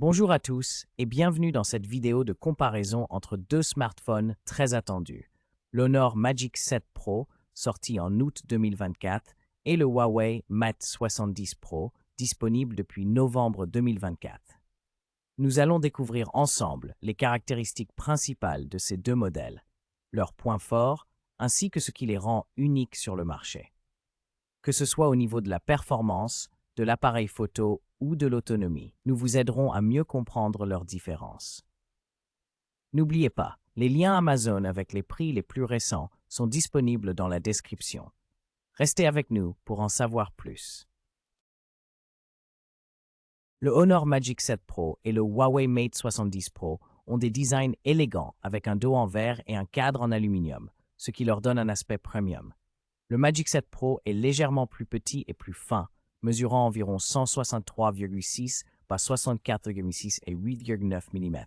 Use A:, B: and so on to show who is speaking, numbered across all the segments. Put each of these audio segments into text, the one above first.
A: Bonjour à tous et bienvenue dans cette vidéo de comparaison entre deux smartphones très attendus, l'Honor Magic 7 Pro, sorti en août 2024, et le Huawei Mate 70 Pro, disponible depuis novembre 2024. Nous allons découvrir ensemble les caractéristiques principales de ces deux modèles, leurs points forts, ainsi que ce qui les rend uniques sur le marché. Que ce soit au niveau de la performance, de l'appareil photo ou de l'autonomie, nous vous aiderons à mieux comprendre leurs différences. N'oubliez pas, les liens Amazon avec les prix les plus récents sont disponibles dans la description. Restez avec nous pour en savoir plus. Le Honor Magic 7 Pro et le Huawei Mate 70 Pro ont des designs élégants avec un dos en verre et un cadre en aluminium, ce qui leur donne un aspect premium. Le Magic 7 Pro est légèrement plus petit et plus fin, mesurant environ 163,6 par 64,6 et 8,9 mm,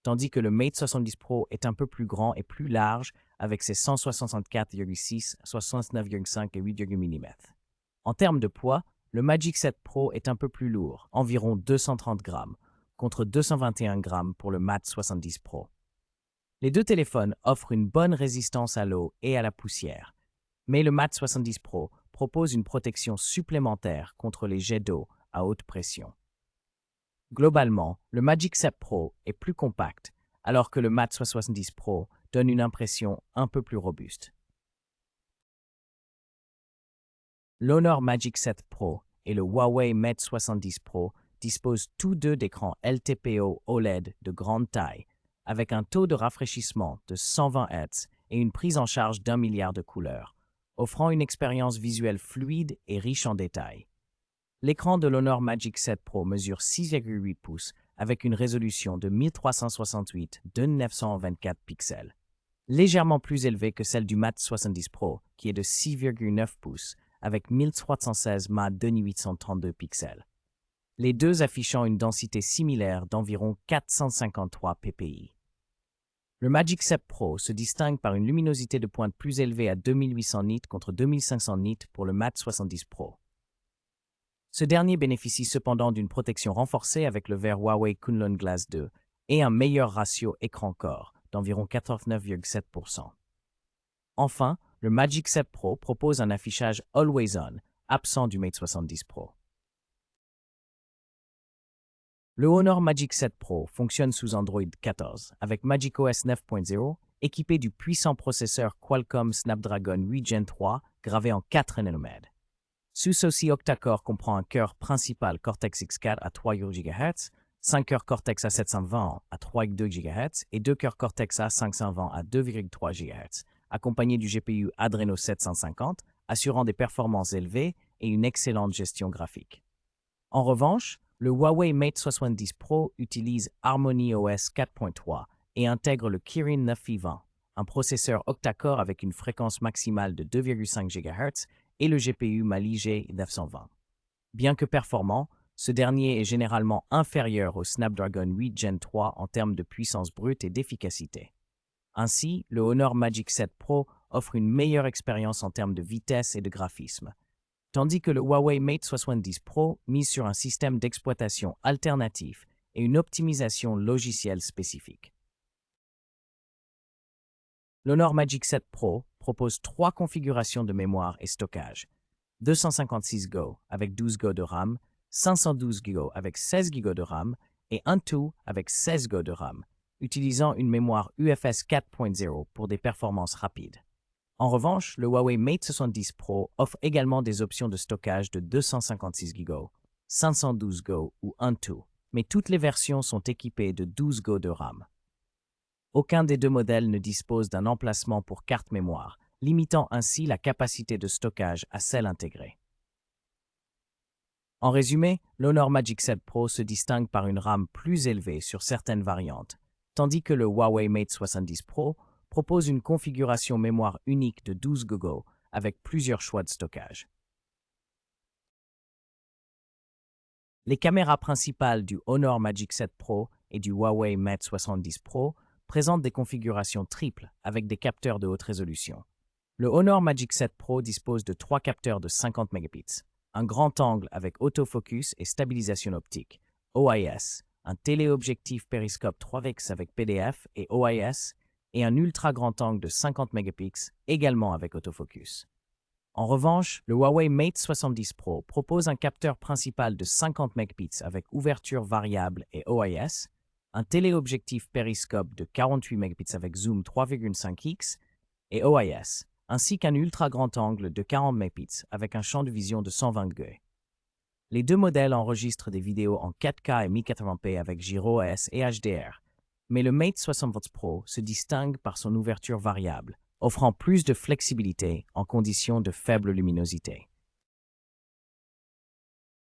A: tandis que le Mate 70 Pro est un peu plus grand et plus large avec ses 164,6, 69,5 et 8 mm. En termes de poids, le Magic 7 Pro est un peu plus lourd, environ 230 grammes, contre 221 grammes pour le Mate 70 Pro. Les deux téléphones offrent une bonne résistance à l'eau et à la poussière, mais le Mate 70 Pro propose une protection supplémentaire contre les jets d'eau à haute pression. Globalement, le Magic 7 Pro est plus compact, alors que le Mate 70 Pro donne une impression un peu plus robuste. L'Honor Magic 7 Pro et le Huawei Mate 70 Pro disposent tous deux d'écrans LTPO OLED de grande taille, avec un taux de rafraîchissement de 120 Hz et une prise en charge d'1 milliard de couleurs, offrant une expérience visuelle fluide et riche en détails. L'écran de l'Honor Magic 7 Pro mesure 6,8 pouces avec une résolution de 1368 de 924 pixels, légèrement plus élevée que celle du Mate 70 Pro qui est de 6,9 pouces avec 1316 x 2832 pixels, les deux affichant une densité similaire d'environ 453 ppi. Le Magic 7 Pro se distingue par une luminosité de pointe plus élevée à 2800 nits contre 2500 nits pour le Mate 70 Pro. Ce dernier bénéficie cependant d'une protection renforcée avec le verre Huawei Kunlun Glass 2 et un meilleur ratio écran-corps d'environ 89,7%. Enfin, le Magic 7 Pro propose un affichage Always On, absent du Mate 70 Pro. Le Honor Magic 7 Pro fonctionne sous Android 14 avec macOS 9.0, équipé du puissant processeur Qualcomm Snapdragon 8 Gen 3 gravé en 4 nanomètres. Ce SoC octa-core comprend un cœur principal Cortex-X4 à 3 GHz, 5 cœurs Cortex A720 à 3,2 GHz et 2 cœurs Cortex A520 à 2,3 GHz, accompagnés du GPU Adreno 750, assurant des performances élevées et une excellente gestion graphique. En revanche, le Huawei Mate 70 Pro utilise HarmonyOS 4.3 et intègre le Kirin 9i20, un processeur octa-core avec une fréquence maximale de 2,5 GHz et le GPU Mali G920. Bien que performant, ce dernier est généralement inférieur au Snapdragon 8 Gen 3 en termes de puissance brute et d'efficacité. Ainsi, le Honor Magic 7 Pro offre une meilleure expérience en termes de vitesse et de graphisme, tandis que le Huawei Mate 70 Pro mise sur un système d'exploitation alternatif et une optimisation logicielle spécifique. L'Honor Magic 7 Pro propose 3 configurations de mémoire et stockage: 256 Go avec 12 Go de RAM, 512 Go avec 16 Go de RAM et un tout avec 16 Go de RAM, utilisant une mémoire UFS 4.0 pour des performances rapides. En revanche, le Huawei Mate 70 Pro offre également des options de stockage de 256 Go, 512 Go ou un tout, mais toutes les versions sont équipées de 12 Go de RAM. Aucun des deux modèles ne dispose d'un emplacement pour carte mémoire, limitant ainsi la capacité de stockage à celle intégrée. En résumé, l'Honor Magic 7 Pro se distingue par une RAM plus élevée sur certaines variantes, tandis que le Huawei Mate 70 Pro propose une configuration mémoire unique de 12 Go avec plusieurs choix de stockage. Les caméras principales du Honor Magic 7 Pro et du Huawei Mate 70 Pro présentent des configurations triples avec des capteurs de haute résolution. Le Honor Magic 7 Pro dispose de 3 capteurs de 50 mégapixels, un grand angle avec autofocus et stabilisation optique, OIS, un téléobjectif périscope 3x avec PDF et OIS, et un ultra grand angle de 50 mégapixels, également avec autofocus. En revanche, le Huawei Mate 70 Pro propose un capteur principal de 50 mégapixels avec ouverture variable et OIS, un téléobjectif périscope de 48 mégapixels avec zoom 3,5x et OIS, ainsi qu'un ultra grand angle de 40 mégapixels avec un champ de vision de 120 degrés. Les deux modèles enregistrent des vidéos en 4K et 1080p avec gyro-OS et HDR, mais le Mate 70 Pro se distingue par son ouverture variable, offrant plus de flexibilité en conditions de faible luminosité.